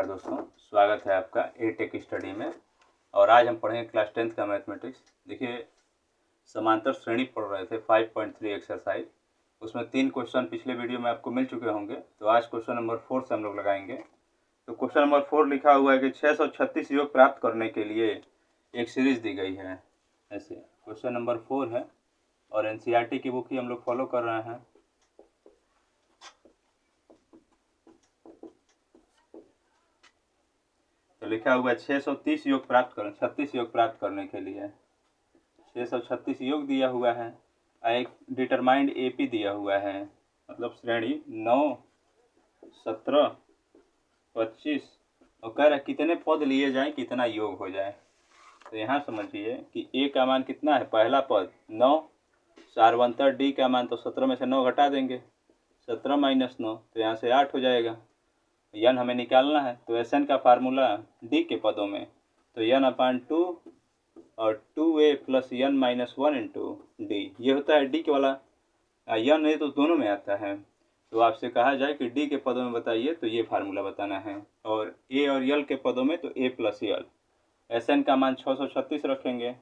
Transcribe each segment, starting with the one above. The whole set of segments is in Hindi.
दोस्तों, स्वागत है आपका ए टेक स्टडी में। और आज हम पढ़ेंगे क्लास 10th का मैथमेटिक्स। देखिए, समांतर श्रेणी पढ़ रहे थे 5.3 एक्सरसाइज। उसमें 3 क्वेश्चन पिछले वीडियो में आपको मिल चुके होंगे। तो आज क्वेश्चन नंबर 4 से हम लोग लगाएंगे। तो क्वेश्चन नंबर 4 लिखा हुआ है कि 636 योग प्राप्त करने के लिए एक सीरीज दी गई है। ऐसे क्वेश्चन नंबर 4 है और एनसीईआरटी की बुक ही हम लोग फॉलो कर रहे हैं। तो लिखा हुआ है 630 योग प्राप्त करने 36 योग प्राप्त करने के लिए 636 योग दिया हुआ है। एक डिटरमाइंड एपी दिया हुआ है, मतलब श्रेणी 9, 17, 25 और कह रहा है कितने पद लिए जाएं कितना योग हो जाए। तो यहाँ समझिए कि ए का मान कितना है, पहला पद 9, सार्वंतर डी का मान तो 17 में से 9 घटा देंगे, 17 माइनस 9 तो यहाँ से 8 हो जाएगा। यन हमें निकालना है, तो एस एन का फार्मूला डी के पदों में तो यन अपान 2 और 2a प्लस यन माइनस 1 इंटू डी, ये होता है डी के वाला। यन है तो दोनों में आता है। तो आपसे कहा जाए कि डी के पदों में बताइए तो ये फार्मूला बताना है, और ए और यल के पदों में तो ए प्लस यल। एस एन का मान 636 रखेंगे,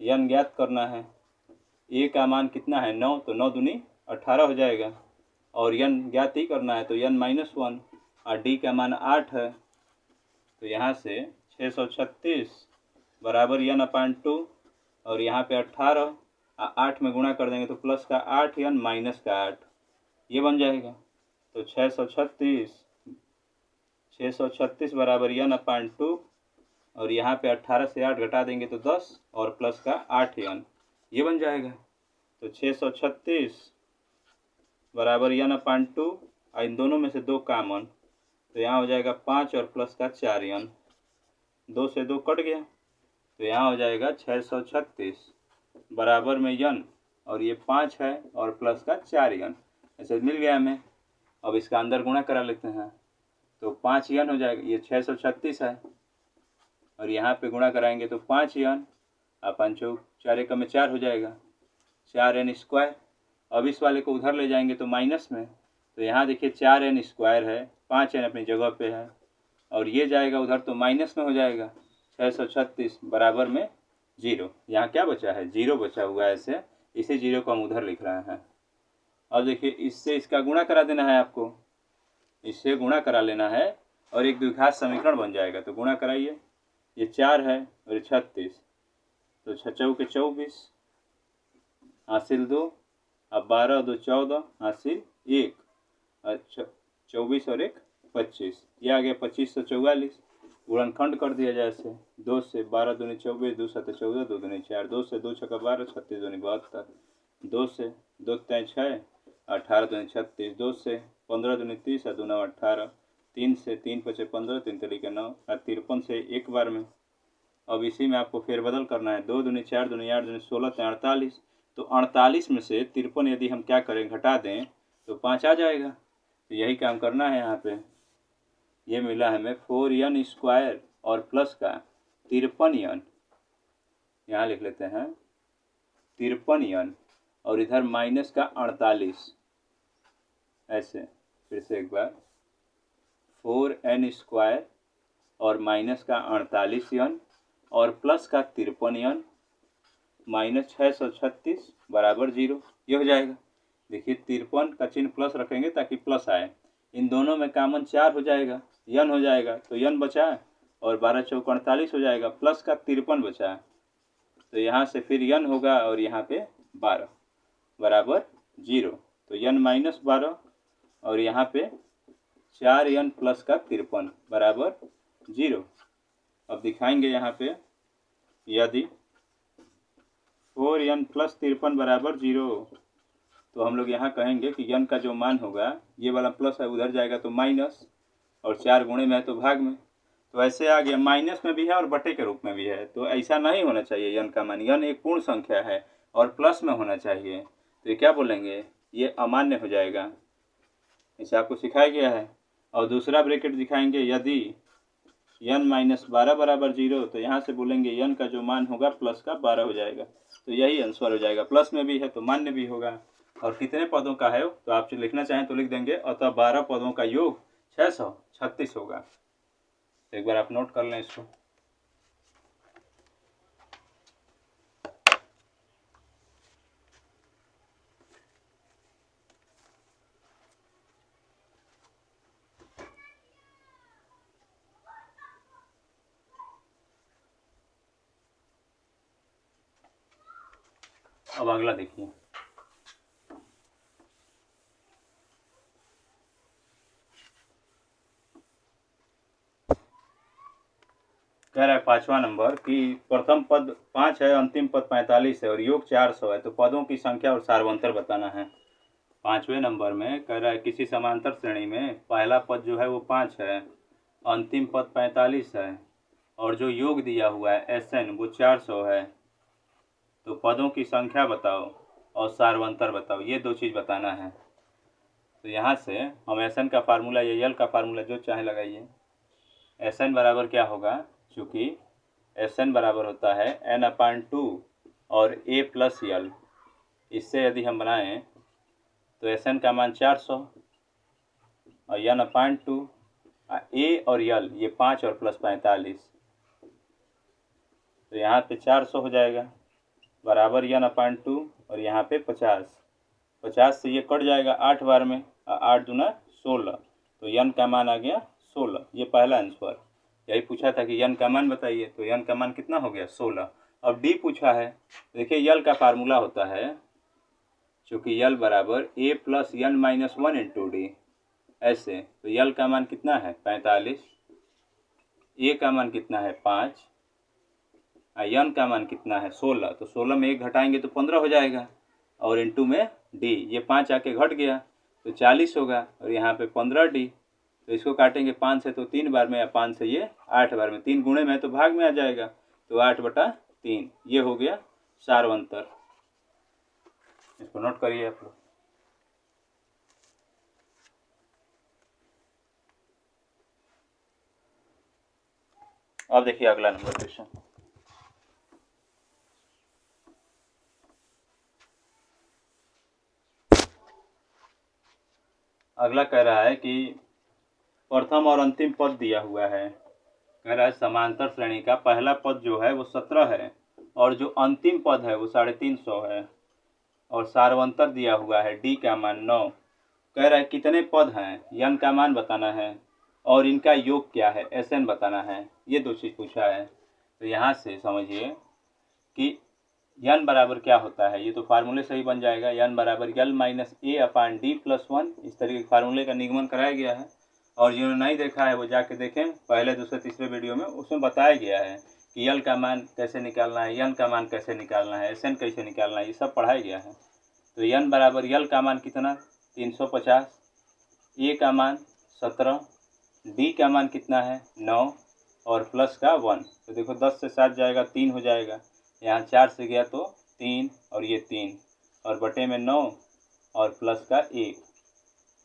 यन ज्ञात करना है। ए का मान कितना है 9, तो 9 दूनी 18 हो जाएगा, और यन ज्ञात ही करना है तो यन माइनस 1 और डी का मान 8 है। तो यहाँ से 636 बराबर यन अपान 2 और यहाँ पे 18 8 में गुणा कर देंगे तो प्लस का 8 यन माइनस का 8, ये बन जाएगा। तो 636 बराबर यन अपान 2 और यहाँ पे 18 से 8 घटा देंगे तो 10 और प्लस का 8 यन, ये बन जाएगा। तो 636 बराबर यन अपान 2, इन दोनों में से 2 कामन तो यहाँ हो जाएगा 5 और प्लस का 4 यन, 2 से 2 कट गया तो यहाँ हो जाएगा 636 बराबर में यन और ये 5 है और प्लस का 4 यन, ऐसे मिल गया हमें। अब इसका अंदर गुणा करा लेते हैं तो 5 यन हो जाएगा, ये 636 है और यहाँ पे गुणा कराएंगे तो 5 यन अपन 4 एकम में 4 हो जाएगा, 4 एन स्क्वायर। अब इस वाले को उधर ले जाएंगे तो माइनस में, तो यहाँ देखिए 4 एन स्क्वायर है, 5 एन अपनी जगह पे है और ये जाएगा उधर तो माइनस में हो जाएगा। 636 बराबर में 0, यहाँ क्या बचा है 0 बचा हुआ है, ऐसे इसी 0 को हम उधर लिख रहे हैं। अब देखिए इससे इसका गुणा करा देना है आपको, इससे गुणा करा लेना है और एक द्विघात समीकरण बन जाएगा। तो गुणा कराइए, ये 4 है और ये 36, तो 6 चौके 24 हासिल 2, अब 12 और 2 14 हासिल 1, अच्छा 24 और 1 25, ये आ गया 2544। गुणनखंड कर दिया जाए ऐसे, 2 से 12 दूनी 24, 2 7 14, 2 दूनी 4, 2 से 2 छक्का 12, 36 दूनी 72, 2 से 2 3 6, 18 दूनी 36, 2 से 15 दूनी 30, 2 9 18, 3 से 3 5 15, 3 तरीके 9 और 53 से एक बार में। अब इसी में आपको फेरबदल करना है, 2 दूनी 4 दूनी 8 दूनी 16 48, तो 48 में से 53 यदि हम क्या करें घटा दें तो 5 आ जाएगा। तो यही काम करना है। यहाँ पे ये मिला हमें 4 यन स्क्वायर और प्लस का 53 यन, यहाँ लिख लेते हैं 53 यन और इधर माइनस का 48, ऐसे फिर से एक बार 4 एन स्क्वायर और माइनस का 48 यन और प्लस का 53 यन माइनस 636 बराबर 0, ये हो जाएगा। देखिए 53 का चिन्ह प्लस रखेंगे ताकि प्लस आए, इन दोनों में कामन 4 हो जाएगा, यन हो जाएगा तो यन बचा और 12 चौक 48 हो जाएगा, प्लस का 53 बचा तो यहाँ से फिर यन होगा और यहाँ पे 12 बराबर 0, तो यन माइनस 12 और यहाँ पे 4 यन प्लस का 53 बराबर 0। अब दिखाएंगे यहाँ पे यदि 4 यन प्लस 53 बराबर 0, तो हम लोग यहाँ कहेंगे कि यन का जो मान होगा, ये वाला प्लस है उधर जाएगा तो माइनस, और 4 गुणे में है तो भाग में, तो ऐसे आ गया। माइनस में भी है और बटे के रूप में भी है, तो ऐसा नहीं होना चाहिए। यन का मान, यन एक पूर्ण संख्या है और प्लस में होना चाहिए, तो ये क्या बोलेंगे, ये अमान्य हो जाएगा, ऐसे आपको सिखाया गया है। और दूसरा ब्रैकेट दिखाएंगे, यदि यन माइनस 12 बराबर 0, तो यहाँ से बोलेंगे यन का जो मान होगा प्लस का 12 हो जाएगा, तो यही आंसर हो जाएगा। प्लस में भी है तो मान्य भी होगा। और कितने पदों का है तो आप लिखना चाहें तो लिख देंगे, अतः 12 पदों का योग 636 होगा। एक बार आप नोट कर लें इसको। अब अगला देखिए, कह रहा है 5वां नंबर कि प्रथम पद 5 है, अंतिम पद 45 है और योग 400 है, तो पदों की संख्या और सार्वंतर बताना है। 5वें नंबर में कह रहा है किसी समांतर श्रेणी में पहला पद जो है वो 5 है, अंतिम पद 45 है और जो योग दिया हुआ है SN वो 400 है, तो पदों की संख्या बताओ और सार्वंतर बताओ, ये दो चीज़ बताना है। तो यहाँ से हम SN का फार्मूला या यल का फार्मूला जो चाहे लगाइए। SN बराबर क्या होगा, चूँकि SN बराबर होता है N/2 और A प्लस यल। इससे यदि हम बनाएं तो SN का मान 400 और N/2 A और यल ये 5 और प्लस 45, तो यहाँ पे 400 हो जाएगा बराबर N/2 और यहाँ पे 50 से ये कट जाएगा 8 बार में, 8 दूना 16, तो यन का मान आ गया 16। ये पहला आंसर, यही पूछा था कि यन का मान बताइए, तो यन का मान कितना हो गया 16। अब डी पूछा है, देखिए यल का फार्मूला होता है, चूँकि यल बराबर A plus N minus 1 into D, ऐसे, तो यल का मान कितना है 45, ए का मान कितना है 5, यन का मान कितना है 16, तो 16 में 1 घटाएंगे तो 15 हो जाएगा और इंटू में डी, ये 5 आके घट गया तो 40 होगा और यहाँ पे 15D, तो इसको काटेंगे 5 से तो 3 बार में या 5 से ये 8 बार में, 3 गुणे में तो भाग में आ जाएगा, तो 8/3, ये हो गया सार्वंतर। इसको नोट करिए आप लोग। अब देखिए अगला नंबर क्वेश्चन, अगला कह रहा है कि प्रथम और अंतिम पद दिया हुआ है, कह रहा है समांतर श्रेणी का पहला पद जो है वो 17 है और जो अंतिम पद है वो 350 है और सार्वंतर दिया हुआ है डी का मान 9। कह रहा है कितने पद हैं, यन का मान बताना है और इनका योग क्या है SN बताना है, ये दो चीज़ पूछा है। तो यहाँ से समझिए कि यन बराबर क्या होता है, ये तो फार्मूले से ही बन जाएगा, यन बराबर यल माइनस A/D प्लस 1, इस तरीके के फार्मूले का निगमन कराया गया है। और जिन्होंने नहीं देखा है वो जाके देखें, पहले दूसरे तीसरे वीडियो में उसमें बताया गया है कि यल का मान कैसे निकालना है, यन का मान कैसे निकालना है, SN कैसे निकालना है, ये सब पढ़ाया गया है। तो यन बराबर यल का मान कितना 350, ए का मान 17, डी का मान कितना है 9 और प्लस का 1, तो देखो 10 से 7 जाएगा 3 हो जाएगा, यहाँ 4 से गया तो 3 और ये 3 और बटे में 9 और प्लस का 1,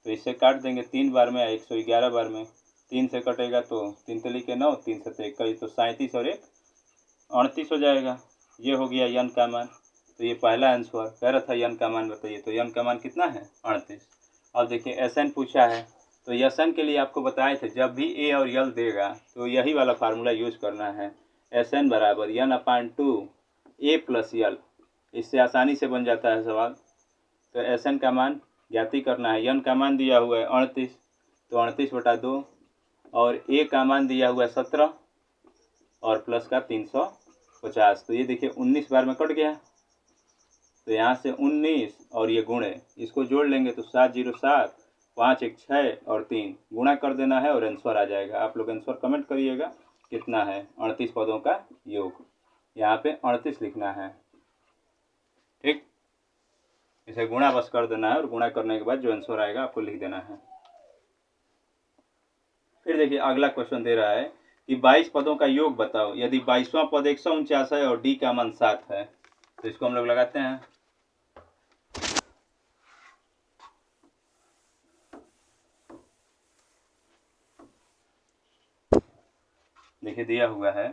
तो इसे काट देंगे 3 बार में 111 बार में, 3 से कटेगा तो 3 तली के 9, 3 से 21, तो 37 और 1 38 हो जाएगा। ये हो गया यन का मान, तो ये पहला आंसर। कह रहा था यन का मान बताइए, तो यन का मान कितना है 38। अब देखिए SN पूछा है, तो SN के लिए आपको बताए थे जब भी ए और यल देगा तो यही वाला फार्मूला यूज करना है, SN बराबर N/2 A प्लस यल, इससे आसानी से बन जाता है सवाल। तो SN का मान ज्ञाती करना है, यन का मान दिया हुआ है 38, तो 38/2 और ए का मान दिया हुआ है 17 और प्लस का 350, तो ये देखिए 19 बार में कट गया, तो यहाँ से 19 और ये गुणे, इसको जोड़ लेंगे तो 707, 5 1 6 और 3 गुणा कर देना है और आंसर आ जाएगा। आप लोग आंसर कमेंट करिएगा कितना है, 38 पदों का योग, यहाँ पे 38 लिखना है, ठीक। इसे गुणा बस कर देना है और गुणा करने के बाद जो आंसर आएगा आपको लिख देना है। फिर देखिए अगला क्वेश्चन दे रहा है कि 22 पदों का योग बताओ, यदि 22वां पद 149 है और डी का मान 7 है, तो इसको हम लोग लगाते हैं। देखिए दिया हुआ है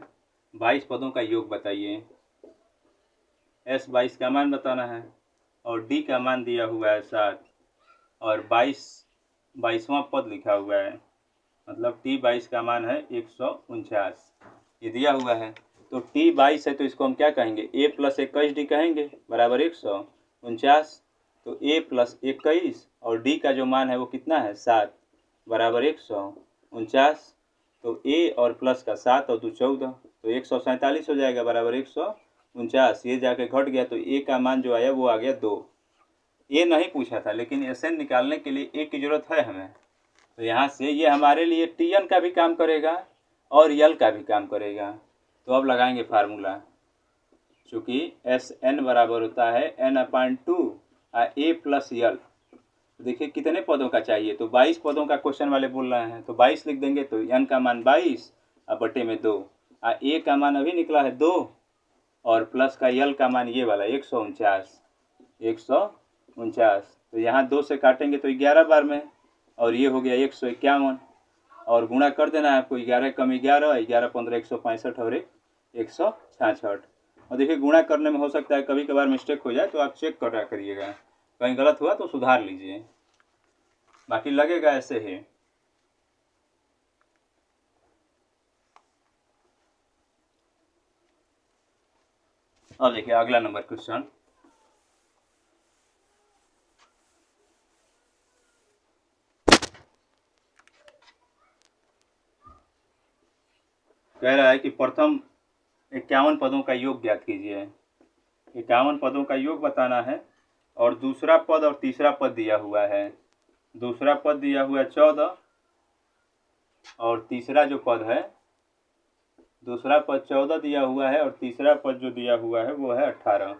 22 पदों का योग बताइए, S22 का मान बताना है और डी का मान दिया हुआ है 7 और 22वां पद लिखा हुआ है मतलब T22 का मान है 149, ये दिया हुआ है। तो T22 है तो इसको हम क्या कहेंगे, A + 21D कहेंगे बराबर 149। तो A + 21 और D का जो मान है वो कितना है 7 बराबर 149। तो A और प्लस का 7 और 2 14, तो 147 हो जाएगा बराबर 149। ये जाके घट गया तो A का मान जो आया वो आ गया 2। ये नहीं पूछा था, लेकिन SN निकालने के लिए A की ज़रूरत है हमें। तो यहाँ से ये हमारे लिए TN का भी काम करेगा और L का भी काम करेगा। तो अब लगाएंगे फार्मूला, चूँकि SN बराबर होता है N/2 A + L। देखिए कितने पदों का चाहिए, तो 22 पदों का क्वेश्चन वाले बोल रहे हैं, तो 22 लिख देंगे। तो N का मान 22 और बटे में 2, A का मान अभी निकला है 2 और प्लस का L का मान ये वाला 149। तो यहाँ 2 से काटेंगे तो 11 बार में, और ये हो गया 151 और गुणा कर देना है आपको। 11 कम 11, 11 15 165 और 166। और देखिए गुणा करने में हो सकता है कभी कभार मिस्टेक हो जाए, तो आप चेक करा करिएगा, कहीं गलत हुआ तो सुधार लीजिए, बाकी लगेगा ऐसे ही। अब देखिए अगला नंबर क्वेश्चन, कह रहा है कि प्रथम 51 पदों का योग ज्ञात कीजिए। 51 पदों का योग बताना है और दूसरा पद और तीसरा पद दिया हुआ है। दूसरा पद दिया हुआ है 14 और तीसरा जो पद है, दूसरा पद 14 दिया हुआ है और तीसरा पद जो दिया हुआ है वो है 18।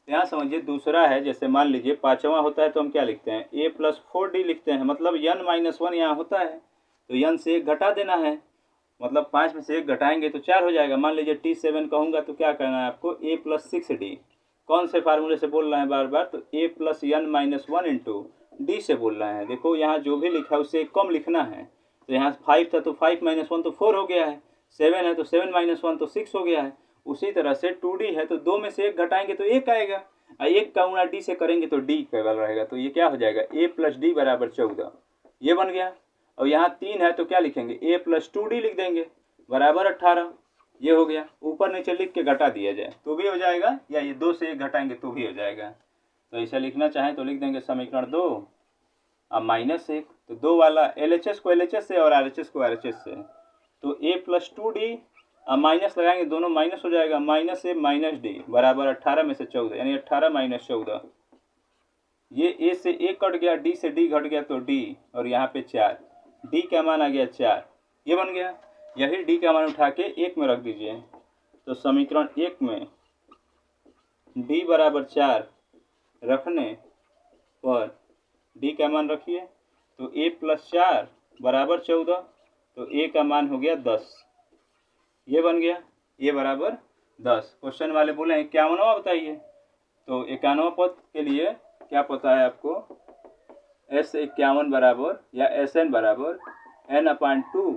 यहाँ समझिए दूसरा है, जैसे मान लीजिए 5वां होता है तो हम क्या लिखते हैं A + 4D लिखते हैं, मतलब n - 1 यहाँ होता है तो n से 1 घटा देना है, मतलब 5 में से 1 घटाएंगे तो 4 हो जाएगा। मान लीजिए T7 कहूँगा तो क्या करना है आपको, A + 6D। कौन से फार्मूले से बोल रहे हैं बार बार, तो A + n - 1 इंटू D से बोल रहे हैं। देखो यहाँ जो भी लिखा है उससे कम लिखना है, तो यहाँ 5 था तो 5 - 1 तो 4 हो गया है, 7 है तो 7 - 1 तो 6 हो गया है। उसी तरह से 2D है तो 2 में से 1 घटाएंगे तो 1 आएगा, और 1 का गुणा D से करेंगे तो D केवल रहेगा। तो ये क्या हो जाएगा, A + D बराबर 14, ये बन गया। और यहाँ 3 है तो क्या लिखेंगे, A + 2D लिख देंगे बराबर 18, ये हो गया। ऊपर नीचे लिख के घटा दिया जाए तो भी हो जाएगा, या ये 2 से 1 घटाएंगे तो भी हो जाएगा। तो ऐसा लिखना चाहें तो लिख देंगे समीकरण 2 और -1, तो 2 वाला LHS को LHS से और RHS को RHS से, तो A + 2D और माइनस लगाएंगे, दोनों माइनस हो जाएगा, -A - D बराबर 18 में से 14, यानी 18 - 14। ये A से A कट गया, D से D घट गया तो D, और यहाँ पे 4, D का मान आ गया 4, ये बन गया। यही D का मान उठा के 1 में रख दीजिए, तो समीकरण 1 में D बराबर 4 रखने पर D का मान रखिए, तो A + 4 बराबर 14, तो A का मान हो गया 10, ये बन गया, ये बराबर 10। क्वेश्चन वाले बोले 51वां बताइए, तो 51वां पद के लिए क्या पता है आपको, S51 बराबर या SN बराबर N/2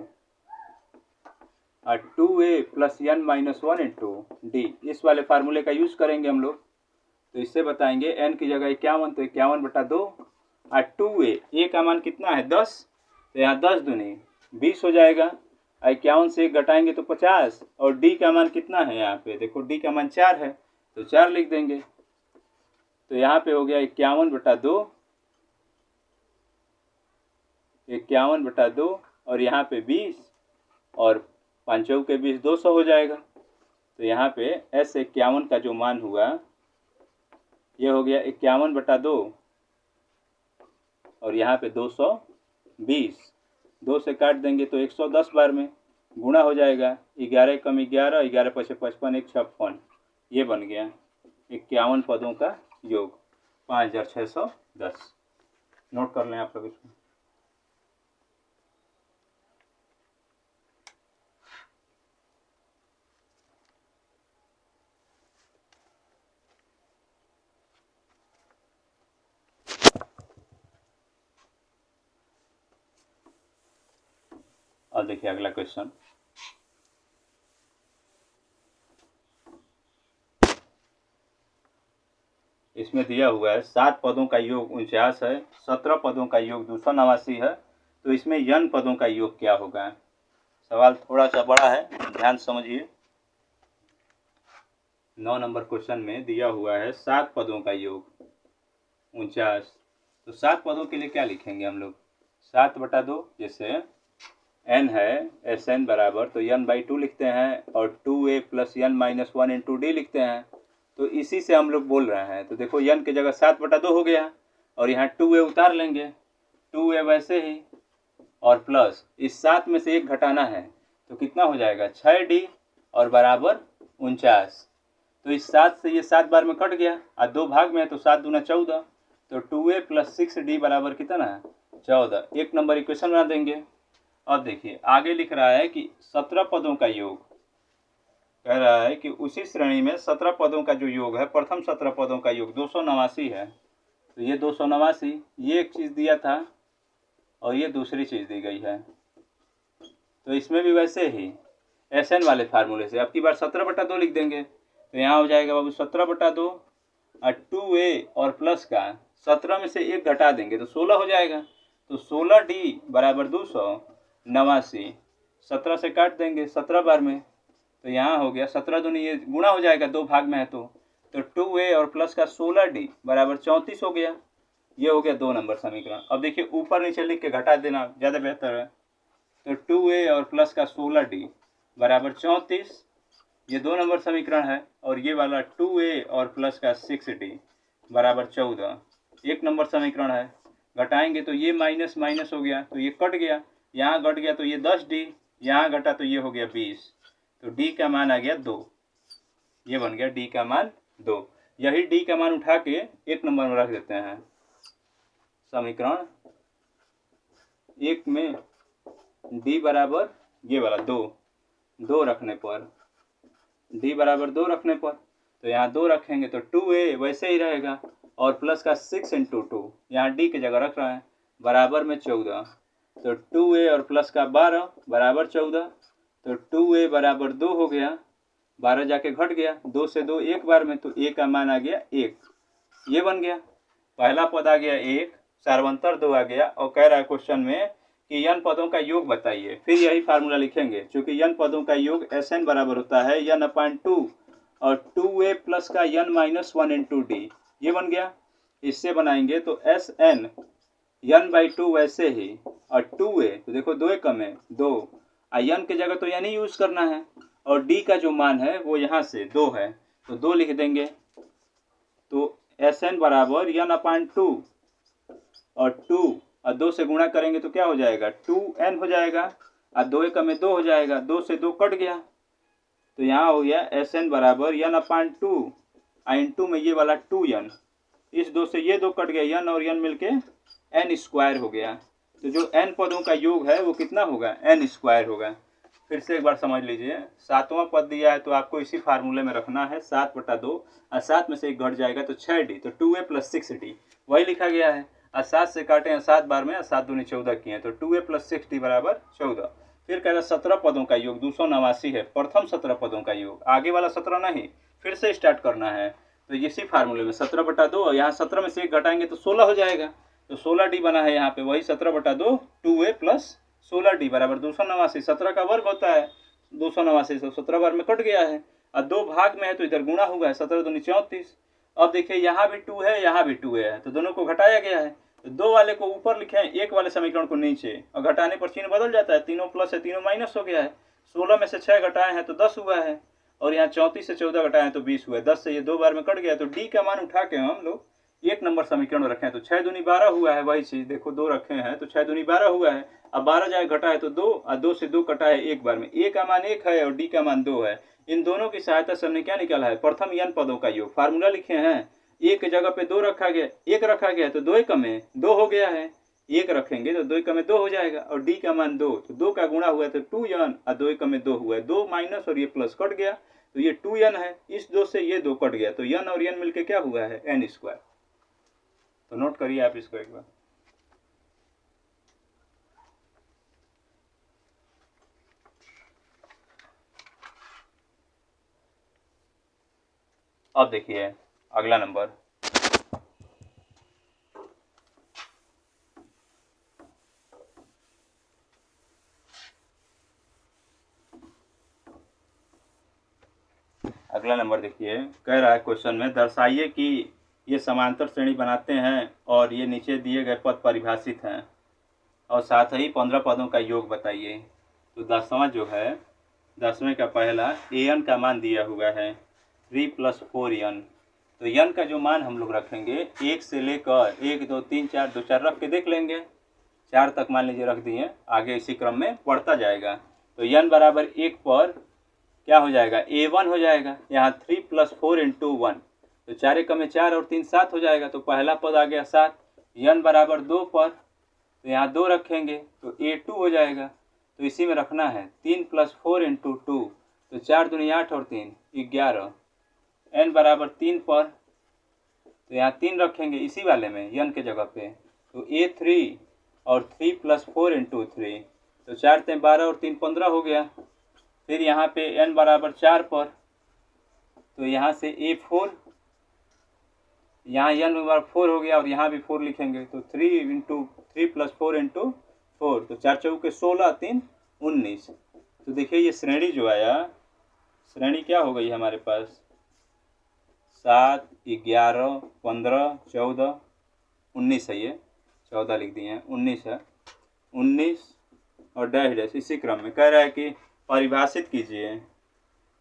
और 2A + n - 1 इंटू D, इस वाले फार्मूले का यूज करेंगे हम लोग। तो इससे बताएंगे n की जगह 51, तो 51/2 और 2A, A का मान कितना है 10, तो यहाँ 10 दूनी 20 हो जाएगा। 51 से 1 घटाएंगे तो 50, और D का मान कितना है, यहाँ पे देखो D का मान 4 है तो 4 लिख देंगे। तो यहाँ पे हो गया 51/2, 51/2 और यहाँ पे 20, और 5 चौके 20, 200 हो जाएगा। तो यहाँ पे S51 का जो मान हुआ ये हो गया 51/2 और यहाँ पे 220, 2 से काट देंगे तो 110 बार में गुणा हो जाएगा, 11 कम 11, 11 × 5 = 55, 156, ये बन गया 51 पदों का योग 5610। नोट कर लें आप लोग इसमें। और देखिए अगला क्वेश्चन, इसमें दिया हुआ है 7 पदों का योग 49 है, 17 पदों का योग 289 है, तो इसमें n पदों का योग क्या होगा। सवाल थोड़ा सा बड़ा है, ध्यान समझिए। 9 नंबर क्वेश्चन में दिया हुआ है 7 पदों का योग 49। तो 7 पदों के लिए क्या लिखेंगे हम लोग, 7/2, जैसे n है Sn बराबर तो n/2 लिखते हैं और 2a + n - 1 × d लिखते हैं। तो इसी से हम लोग बोल रहे हैं। तो देखो n की जगह 7/2 हो गया और यहाँ 2a उतार लेंगे, 2a वैसे ही, और प्लस इस 7 में से 1 घटाना है तो कितना हो जाएगा 6d और बराबर 49। तो इस 7 से ये 7 बार में कट गया और 2 भाग में है तो 7 दूना 14, तो 2a + 6d बराबर कितना है 14। 1 नंबर इक्वेशन बना देंगे। अब देखिए आगे लिख रहा है कि 17 पदों का योग, कह रहा है कि उसी श्रेणी में 17 पदों का जो योग है, प्रथम 17 पदों का योग 289 है। तो ये 289, ये एक चीज़ दिया था और ये दूसरी चीज़ दी गई है। तो इसमें भी वैसे ही Sn वाले फार्मूले से अब की बार 17/2 लिख देंगे। तो यहाँ हो जाएगा बाबू 17/2 और 2a और प्लस का 17 में से 1 घटा देंगे तो 16 हो जाएगा। तो 16d बराबर 289, 17 से काट देंगे 17 बार में, तो यहाँ हो गया 17 दूनी, ये गुणा हो जाएगा 2 भाग में है तो 2a और प्लस का 16d बराबर 34 हो गया। ये हो गया 2 नंबर समीकरण। अब देखिए ऊपर नीचे लिख के घटा देना ज़्यादा बेहतर है। तो 2a और प्लस का 16d बराबर 34, ये 2 नंबर समीकरण है। और ये वाला 2a और प्लस का 6d बराबर 14, 1 नंबर समीकरण है। घटाएंगे तो ये माइनस माइनस हो गया तो ये कट गया, यहाँ घट गया तो ये 10d, यहाँ घटा तो ये हो गया 20। तो d का मान आ गया 2, ये बन गया d का मान 2। यही d का मान उठा के 1 नंबर में रख देते हैं। समीकरण 1 में d बराबर ये वाला 2 रखने पर, d बराबर 2 रखने पर, तो यहाँ 2 रखेंगे तो 2a वैसे ही रहेगा और प्लस का 6 × 2, यहाँ d की जगह रख रहे हैं, बराबर में 14। तो 2a और प्लस का 12 बराबर 14, तो 2a बराबर 2 हो गया, 12 जाके घट गया, 2 से 2 एक बार में, तो a का मान आ गया 1। ये बन गया, पहला पद आ गया 1, सार्वंतर 2 आ गया। और कह रहा है क्वेश्चन में कि n पदों का योग बताइए। फिर यही फार्मूला लिखेंगे, क्योंकि n पदों का योग Sn बराबर होता है n/2 और 2a प्लस का n - 1 × d, ये बन गया। इससे बनाएंगे तो Sn n/2 वैसे ही और 2a, तो देखो 2 कम है 2, n की जगह तो n ही यूज करना है और d का जो मान है वो यहाँ से 2 है तो 2 लिख देंगे। तो Sn बराबर n/2 और 2 और 2 से गुणा करेंगे तो क्या हो जाएगा 2n हो जाएगा और 2 कम में 2 हो जाएगा, 2 से 2 कट गया तो यहाँ हो गया Sn बराबर n/2 × में ये वाला 2n, इस 2 से ये 2 कट गया, n और n मिलके n² हो गया। तो जो n पदों का योग है वो कितना होगा n² होगा। फिर से एक बार समझ लीजिए, 7वां पद दिया है तो आपको इसी फार्मूले में रखना है 7/2 और 7 में से 1 घट जाएगा तो 6d, तो 2a + 6d वही लिखा गया है। और 7 से काटे हैं 7 बार में और 7 दूनी 14 किए हैं तो 2a + 6d बराबर 14। फिर कह रहा 17 पदों का योग 289 है, प्रथम 17 पदों का योग, आगे वाला 17 नहीं, फिर से स्टार्ट करना है। तो इसी फार्मूले में 17/2 और यहाँ 17 में से 1 घटाएंगे तो 16 हो जाएगा, तो 16d बना है यहाँ पे, वही 17/2 2a + 16d बराबर 289। 17 का वर्ग होता है 289, तो 17 बार में कट गया है और 2 भाग में है तो इधर गुणा हुआ है, 17 दूनी 34। अब देखिए यहाँ भी 2 है, यहाँ भी 2 है, तो दोनों को घटाया गया है। तो 2 वाले को ऊपर लिखे हैं, 1 वाले समीकरण को नीचे, और घटाने पर चिन्ह बदल जाता है, तीनों प्लस है तीनों माइनस हो गया है। 16 में से 6 घटाए हैं तो 10 हुआ है और यहाँ 34 से 14 घटाए हैं तो 20 हुआ है। 10 से ये 2 बार में कट गया तो d का मान उठा के हम लोग 1 नंबर समीकरण रखे हैं। तो 6 दूनी 12 हुआ है, वही चीज देखो 2 रखे हैं तो 6 दूनी 12 हुआ है। अब 12 जाए घटा है तो 2 और 2 से 2 कटा है एक बार में, a का मान 1 है और d का मान 2 है। इन दोनों की सहायता से हमने क्या निकाला है प्रथम n पदों का योग। फार्मूला लिखे हैं, 1 जगह पे 2 रखा गया, 1 रखा गया तो 2 कम है 2 हो गया है, 1 रखेंगे तो 2 कम में 2 हो जाएगा और d का मान 2, तो 2 का गुणा हुआ है तो 2n और 2 कम में 2 हुआ है, 2 माइनस और ये प्लस कट गया तो ये 2n है, इस 2 से ये 2 कट गया तो n और n मिलके क्या हुआ है n²। तो नोट करिए आप इसको एक बार। अब देखिए अगला नंबर, अगला नंबर देखिए, कह रहा है क्वेश्चन में, दर्शाइए कि ये समांतर श्रेणी बनाते हैं और ये नीचे दिए गए पद परिभाषित हैं और साथ ही 15 पदों का योग बताइए। तो 10वां जो है, 10वें का पहला an का मान दिया हुआ है 3 + 4n। तो n का जो मान हम लोग रखेंगे 1 से लेकर 1 2 3 4 2 4 रख के देख लेंगे, 4 तक मान लीजिए रख दिए, आगे इसी क्रम में बढ़ता जाएगा। तो n बराबर 1 पर क्या हो जाएगा, a1 हो जाएगा। यहाँ 3 + 4 × 1, तो 4 × 4 और 3 7 हो जाएगा। तो पहला पद आ गया 7। n बराबर 2 पर, तो यहाँ 2 रखेंगे तो a2 हो जाएगा। तो इसी में रखना है 3 + 4 × 2, तो 4 दूनी 8 और 3 11। n बराबर 3 पर, तो यहाँ 3 रखेंगे इसी वाले में n के जगह पे, तो a3 और 3 + 4 × 3, तो 4 × 12 और 3 15 हो गया। फिर यहाँ पे n बराबर 4 पर, तो यहाँ से a4, यहाँ n बराबर 4 हो गया और यहाँ भी 4 लिखेंगे, तो 3 + 4 × 4, तो 4 चौके 16 3 19। तो देखिए ये श्रेणी जो आया, श्रेणी क्या हो गई हमारे पास, 7 11 15 14 19 है, ये 14 लिख दिए हैं, 19 है, 19 और डैश डैश इसी क्रम में। कह रहा है कि परिभाषित कीजिए,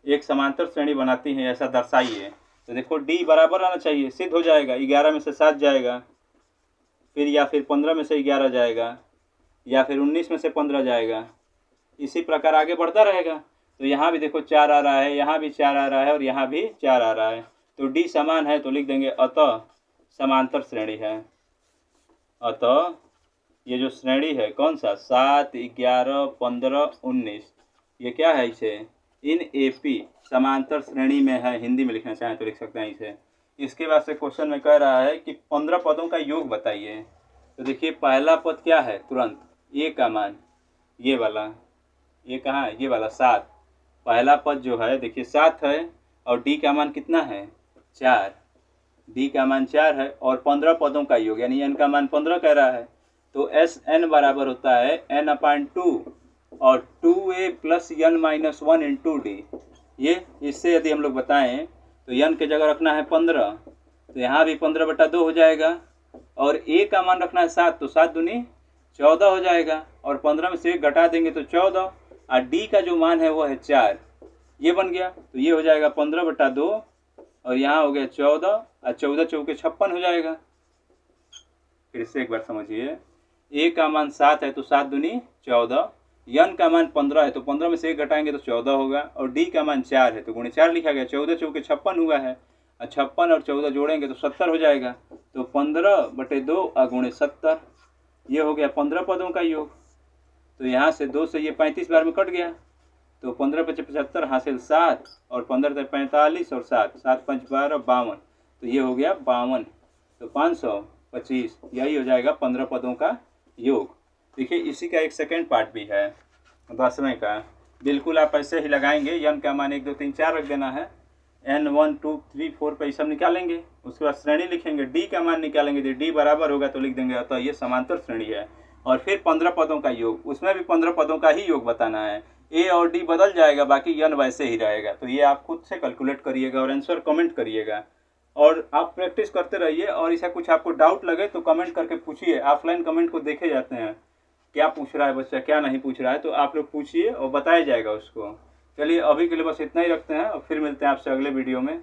एक समांतर श्रेणी बनाती है ऐसा दर्शाइए। तो देखो d बराबर आना चाहिए, सिद्ध हो जाएगा, 11 में से 7 जाएगा, फिर या फिर 15 में से 11 जाएगा, या फिर 19 में से 15 जाएगा, इसी प्रकार आगे बढ़ता रहेगा। तो यहाँ भी देखो 4 आ रहा है, यहाँ भी 4 आ रहा है और यहाँ भी 4 आ रहा है, तो d समान है, तो लिख देंगे अतः समांतर श्रेणी है। अतः ये जो श्रेणी है कौन सा, 7 11 15 19, ये क्या है, इसे इन AP समांतर श्रेणी में है। हिंदी में लिखना चाहें तो लिख सकते हैं इसे। इसके बाद से क्वेश्चन में कह रहा है कि 15 पदों का योग बताइए। तो देखिए पहला पद क्या है, तुरंत a का मान, ये वाला, ये कहाँ है, ये वाला 7। पहला पद जो है देखिए 7 है और d का मान कितना है, 4, d का मान 4 है और 15 पदों का योग यानी n का मान 15 कह रहा है। तो Sn बराबर होता है n/2 और 2a + n - 1 × d। ये इससे यदि हम लोग बताएं तो n के जगह रखना है 15, तो यहाँ भी 15/2 हो जाएगा और a का मान रखना है 7, तो 7 दूनी 14 हो जाएगा और 15 में से 1 घटा देंगे तो 14, और d का जो मान है वो है 4, ये बन गया। तो ये हो जाएगा 15/2 और यहाँ हो गया 14 और 14 चौके 56 हो जाएगा। फिर से एक बार समझिए, a का मान 7 है तो 7 दूनी 14, n का मान 15 है तो 15 में से 1 घटाएंगे तो 14 होगा और d का मान 4 है तो गुणे 4 लिखा गया, 14 चौके 56 हुआ है, 56 और 14 जोड़ेंगे तो 70 हो जाएगा। तो 15/2 और गुणे 70, ये हो गया 15 पदों का योग। तो यहाँ से 2 से ये 35 बार में कट गया, तो 15 × 5 = 75 हासिल 7 और 15 × 45 और 7 7 × 5 = 12 52, तो ये हो गया 52, तो 525, यही हो जाएगा 15 पदों का योग। देखिए इसी का एक सेकेंड पार्ट भी है 10वें का, बिल्कुल आप ऐसे ही लगाएंगे, n का मान 1 2 3 4 रख देना है, n 1 2 3 4 पे सब निकालेंगे, उसके बाद श्रेणी लिखेंगे, d का मान निकालेंगे, तो d बराबर होगा तो लिख देंगे अतः ये समांतर श्रेणी है। और फिर 15 पदों का योग, उसमें भी 15 पदों का ही योग बताना है, a और d बदल जाएगा, बाकी n वैसे ही रहेगा। तो ये आप खुद से कैलकुलेट करिएगा और आंसर कमेंट करिएगा और आप प्रैक्टिस करते रहिए। और ऐसा कुछ आपको डाउट लगे तो कमेंट करके पूछिए, ऑफलाइन कमेंट को देखे जाते हैं, क्या पूछ रहा है बच्चा क्या नहीं पूछ रहा है, तो आप लोग पूछिए और बताया जाएगा उसको। चलिए अभी के लिए बस इतना ही रखते हैं और फिर मिलते हैं आपसे अगले वीडियो में।